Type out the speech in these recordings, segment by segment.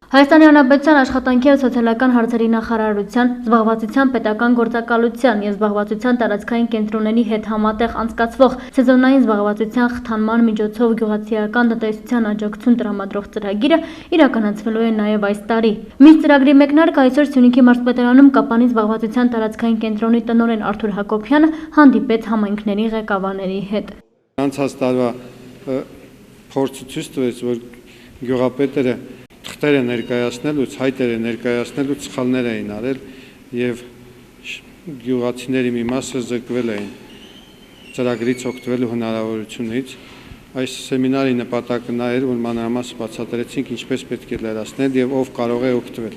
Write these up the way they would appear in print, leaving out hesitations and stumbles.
Հայաստանի Հանրապետության աշխատանքի և սոցիալական հարցերի նախարարության, զբաղվածության պետական գործակալության և զբաղվածության տարածքային կենտրոնների հետ համատեղ անցկացվող սեզոնային զբաղվածության խթանման միջոցով գյուղացիական տնտեսության աջակցություն տրամադրող ծրագիրը իրականացվելու է նաև այս տարի։ Մինչ ծրագրի մեկնարկը այսօր Սյունիքի մարզպետարանում Կապանի զբաղվածության տարածքային կենտրոնի տնօրեն Արթուր Հակոբյանը հանդիպեց համայնքների ղեկավարների հետ։ Անցած տարվա փորձը ցույց տվեց, որ գյուղապետերը թղթերը ներկայացնելուց, հայտերը ներկայացնելուց սխալներ էին արել և գյուղացիների մի մասը զրկվել էին ծրագրից օգտվելու հնարավորությունից։ Այս սեմինարի նպատակը նա էր, որ մանրամասն բացատրեցինք ինչպես պետք է լրացնել և ով կարող է օգտվել։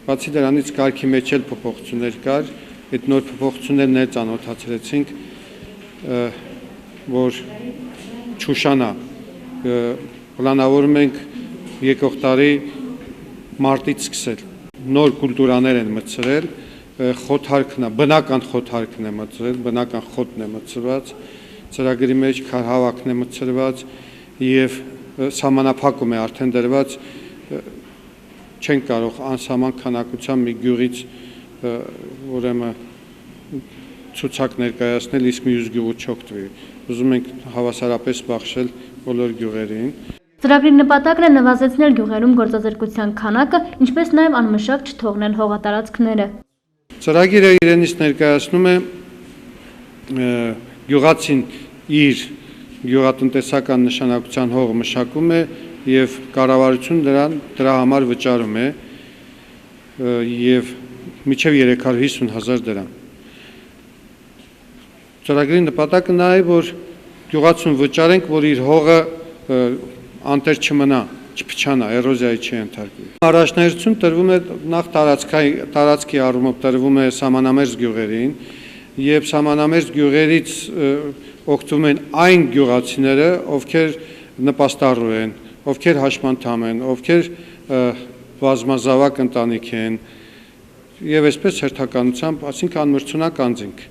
Բացի դրանից կարգի մեջ էլ փոփոխություններ կար, այդ նոր փոփոխություններն էլ ծանոթացրեցինք, որ չուշանա։ Պլանավորում ենք եկող տարի մարտից սկսել։ Նոր կուլտուրաներ են մտցրել, խոթարքն է, բնական խոթարքն է մտցրել, բնական խոտն է մտցված, ծրագրի մեջ քարհավաքն է մտցրված և սահմանափակում է արդեն դրված, չեն կարող անսահման քանակությամբ մի գյուղից ուրեմն ցուցակ ներկայացնել, իսկ մյուս գյուղը չօգտվի։ Ուզում ենք հավասարապես բաշխել բոլոր գյուղերին։ Ծրագրի նպատակն է նվազեցնել գյուղերում գործազրկության քանակը, ինչպես նաև անմշակ չթողնել հողատարածքները։ Ծրագիրը իրենից ներկայացնում է գյուղացին իր գյուղատնտեսական նշանակության հողը մշակում է և կառավարությունը դրա համար վճարում է և մինչև 350,000 դրամ։ Ծրագրի նպատակը նա է, որ գյուղացուն վճարենք, որ իր հողը անտեր չմնա, չփչանա, էրոզիայի չի ենթարկվի։ Առաջնահերթություն տրվում է նախ տարածքի առումով տրվում է սահմանամերձ գյուղերին և սահմանամերձ գյուղերից օգտվում են այն գյուղացիները, ովքեր նպաստառու են, ովքեր հաշմանդամ են, ովքեր բազմազավակ ընտանիք են և այսպես հերթականությամբ, այսինքն անմրցունակ անձինք,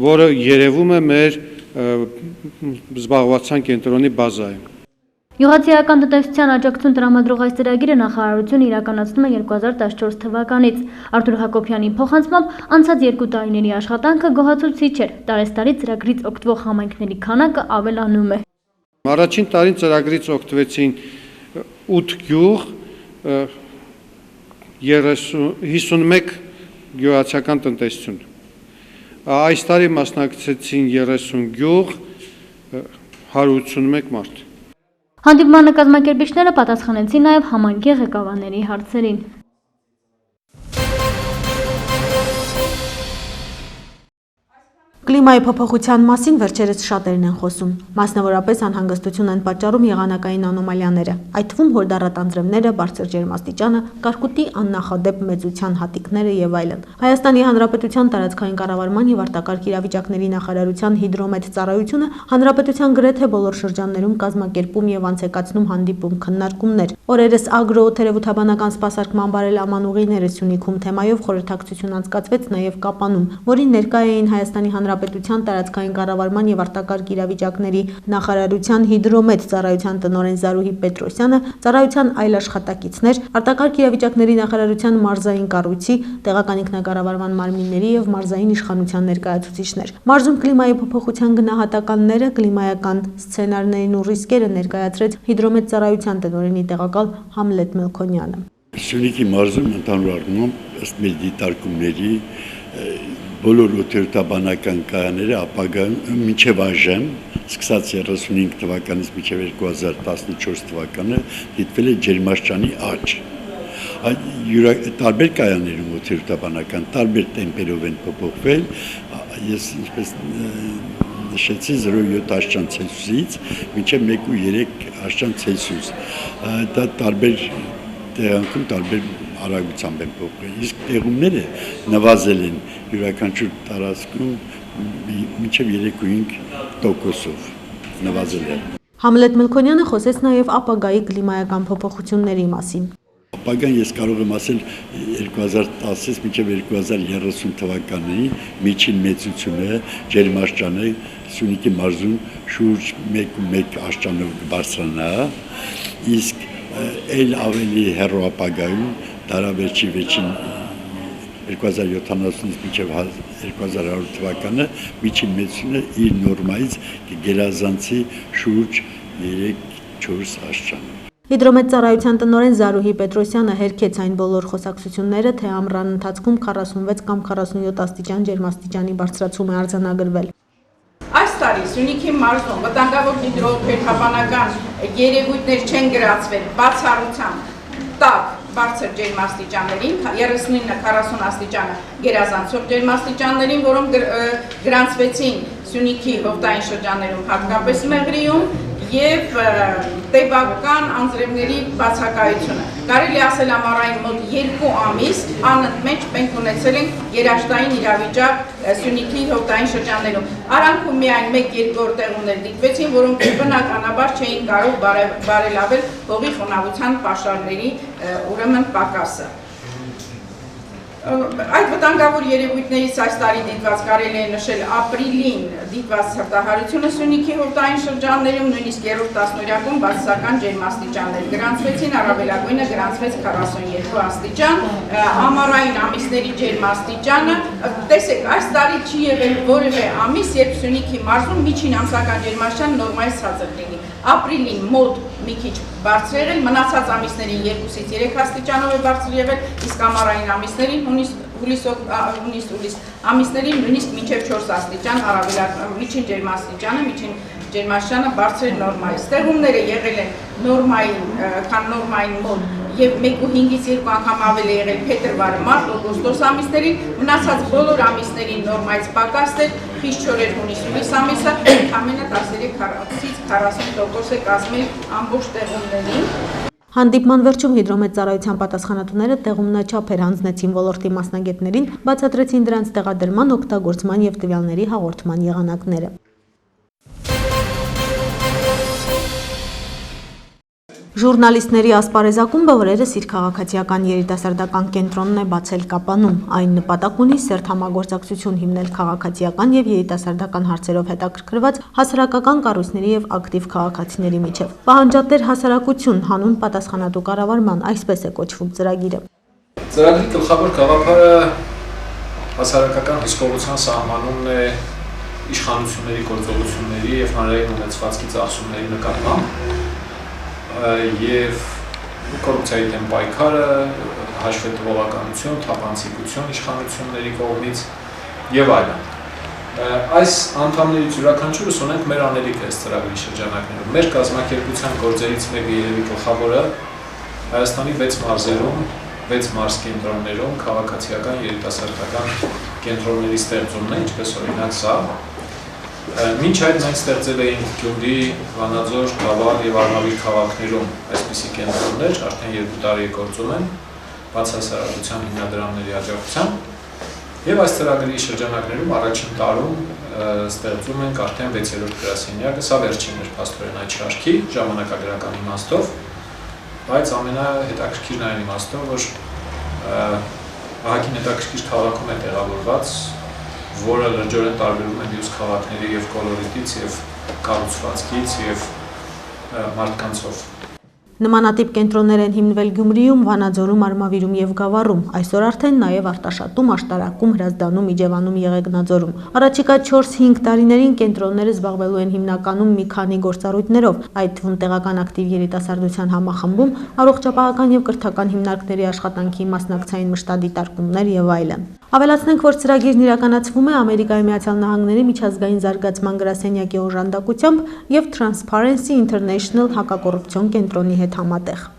որը երևում է մեր զբաղվածության կենտրոնի բազայում։ Գյուղացիական տնտեսության աջակցություն տրամադրող այս ծրագիրը նախարարությունը իրականացնում է 2014 թվականից։ Արթուր Հակոբյանի փոխանցմամբ անցած 2 տարիների աշխատանքը գոհացուցիչ էր, տարեստարի ծրագրից օգտվող համայնքների քանակը ավելանում է։ Առաջին տարին ծրագրից օգտվեցին 8 գյուղ, 51 գյուղացիական տնտեսություն։ Այս տարի մասնակցեցին 30 գյուղ, 181 մարդ։ Հանդիպմանը կազմակերպիչները պատասխանեցին նաև համայնքի ղեկավարների հարցերին։ Կլիմայի փոփոխության մասին վերջերս շատերն են խոսում, մասնավորապես անհանգստություն են պատճառում եղանակային անոմալիաները, այդ թվում հորդառատ անձրևները, բարձր ջերմաստիճանը, կարկուտի աննախադեպ մեծության հատիկները եւ այլն։ Հայաստանի Հանրապետության տարածքային կառավարման եւ արտակարգ իրավիճակների նախարարության հիդրոմետ ծառայությունը հանրապետության գրեթե բոլոր շրջաններում կազմակերպում եւ անցեկացնում հանդիպում քննարկումներ։ Օրերս ագրոթերևութաբանական սպասարկման բարելամանուղիները Սյունիքում թեմայով խորհրդակցություն անցկացվեց նաեւ Կապանում, որին ներկա էին Հայաստանի Հանրապետության տարածքային կառավարման եւ արտակարգ իրավիճակների նախարարության հիդրոմետ ծառայության տնօրեն Զարուհի Պետրոսյանը, ծառայության այլ աշխատակիցներ, արտակարգ իրավիճակների նախարարության մարզային կառույցի, տեղական ինքնակառավարման մարմինների եւ մարզային իշխանության ներկայացուցիչներ։ Մարզում կլիմայի փոփոխության գնահատականները, կլիմայական սցենարներն ու ռիսկերը ներկայացրեց հիդրոմետ ծառայության տնօրենի տեղակալ Համլետ Մելքոնյանը։ Սյունիքի մարզում ընդհանուր առմամբ ըստ մեր դիտարկումների բոլոր օդերթաբանական կայանները ապագայում մինչև այժմ, սկսած 35 թվականից մինչև 2014 թվականը դիտվել է ջերմաստիճանի աճ։ Տարբեր կայաններում օդերթաբանական տարբեր տեմպերով են փոփոխվել, ես ինչպես նշեցի 0.7 աստիճան ցելսիուսից մինչև 1.3 աստիճան ցելսիուս։ Դա տարբեր տեղանքում տարբեր արագությամբ են փոխվել, իսկ տեղումները նվազել են յուրաքանչյուր տարածքում մինչև 3.5%-ով նվազել են։ Համլետ Մելքոնյանը խոսեց նաև ապագայի կլիմայական փոփոխությունների մասին։ Ապագան ես կարող եմ ասել 2010-ից մինչև 2030 թվականի միջին մեծությունը ջերմաստիճանը Սյունիքի մարզում շուրջ 1.1 աստիճանով կբարձրանա, իսկ այլ ավելի հեռու ապագայում դարավերջի վերջին 2070-ից մինչև 2100 թվականը միջին մեծությունը իր նորմայից կգերազանցի շուրջ 3-4 աստիճանով։ Հիդրոմետծառայության տնօրեն Զարուհի Պետրոսյանը հերքեց այն բոլոր խոսակցությունները, թե ամռան ընթացքում 46 կամ 47 աստիճան ջերմաստիճանի բարձրացում է արձանագրվել։ Այս տարի Սյունիքի մարզում վտանգավոր հիդրոթերապանական երևույթներ չեն գրանցվել բացառությամբ տաք բարձր ջերմաստիճաններին, 39-40 աստիճանը գերազանցող ջերմաստիճաններին, որոնք գրանցվեցին Սյունիքի հովտային շրջաններում, հատկապես Մեղրիում, եւ տեբական անձրևների բացակայությունը։ Կարելի ասել ամառային մոտ 2 ամիս անընդմեջ մենք ունեցել ենք երաշտային իրավիճակ Սյունիքի հովտային շրջաններում։ Արանքում միայն 1-2 տեղումներ դիտվեցին, որոնք բնականաբար չէին կարող բարելավել հողի խոնավության պաշարների ուրեմն պակասը։ Այդ վտանգավոր երևույթներից այս տարի դիտված կարելի է նշել ապրիլին դիտված հրետանությունը Սյունիքի հովտային շրջաններում, նույնիսկ 3-րդ տասնօրյակում բացասական ջերմաստիճաններ գրանցվեցին, առավելագույնը գրանցվեց 42 աստիճան, ամառային ամիսների ջերմաստիճանը, տեսեք, այս տարի չի եղել որևէ ամիս, երբ Սյունիքի մարզում միջին ամսական ջերմաստիճան նորմայից ցածր լինի։ Ապրիլին մոտ մի քիչ բարձր եղել, մնացած ամիսներին 2-ից 3 աստիճանով է բարձր եղել, իսկ ամառային ամիսներին հունիս ամիսներին նույնիսկ մինչև 4 աստիճան միջին ջերմաստիճանը բարձր է նորմայից։ Տեղումները եղել են նորմային մոտ եւ 1.5-ից 2 անգամ ավելի եղել փետրվար, մարտ, օգոստոս ամիսներին, մնացած բոլոր ամիսներին նորմայից պակաս էր, խիստ չոր էր հունիս-հուլիս ամիսը, ընդամենը 13-ից 40% է կազմել ամբողջ տեղումներին։ Հանդիպման վերջում հիդրոմետծառայության պատասխանատուները տեղումնաչափեր հանձնեցին ոլորտի մասնագետներին, բացատրեցին դրանց տեղադրման, օգտագործման եւ տվյալների հաղորդման եղանակները։ Ժուրնալիստների ասպարեզակումբը օրերս իր քաղաքացիական երիտասարդական կենտրոնն է բացել Կապանում։ Այն նպատակ ունի սերտ համագործակցություն հիմնել քաղաքացիական եւ երիտասարդական հարցերով հետաքրքրված հասարակական կառույցների եւ ակտիվ քաղաքացիների միջև։ Պահանջատեր հասարակություն հանուն պատասխանատու կառավարման, այսպես է կոչվում ծրագիրը։ Ծրագրի գլխավոր գաղափարը հասարակական հսկողության սահմանումն է իշխանությունների գործողությունների եւ հանրային ունեցվածքի ծախսումների նկատմամբ եւ կոռուպցիայի դեմ պայքարը, հաշվետվողականություն, թափանցիկություն իշխանությունների կողմից եւ այլն։ Այս անդամներից յուրաքանչյուրս ունենք մեր անելիքը այս ծրագրի շրջանակներում։ Մեր կազմակերպության գործերից մեկը երևի գլխավորը Հայաստանի 6 մարզերում, 6 մարզ կենտրոններում քաղաքացիական երիտասարդական կենտրոնների ստեղծումն է, ինչպես օրինակ սա։ Մինչ այդ մենք ստեղծել էինք Գյումրի, Վանաձոր, Գավառ եւ Արմավիր քաղաքներում այսպիսի կենտրոններ, արդեն 2 տարի է գործում են բացահասարակության հիմնադրամների աջակցությամբ։ Եվ այս ծրագրի շրջանակներում առաջին տարում ստեղծում ենք արդեն 6-րդ գրասենյակը, սա վերջինն էր փաստորեն այդ շարքի ժամանակագրական իմաստով, բայց ամենահետաքրքիրն այն իմաստով, որ ահագին հետաքրքիր քաղաքում է տեղավորված, որը լրջորեն տարբերում է մյուս քաղաքների եւ կոլորիտից եւ կառուցվածքից եւ մարդկանցով։ Նմանատիպ կենտրոններ են հիմնվել Գյումրիում, Վանաձորում, Արմավիրում եւ Գավառում, այսօր արդեն նաեւ Արտաշատում, Աշտարակում, Հրազդանում, Իջևանում, Եղեգնաձորում։ Առաջիկա 4-5 տարիներին կենտրոնները զբաղվելու են հիմնականում մի քանի գործառույթներով, այդ թվում տեղական ակտիվ երիտասարդության համախմբում, առողջապահական եւ կրթական հիմնարկների աշխատանքի մասնակցային մշտադիտարկումներ եւ այլն։ Ավելացնենք, որ ծրագիրն իրականացվում է Ամերիկայի Միացյալ Նահանգների միջազգային զարգացման գրասենյակի օժանդակությամբ եւ Transparency International հակակոռուպցիոն կենտրոնի հետ համատեղ։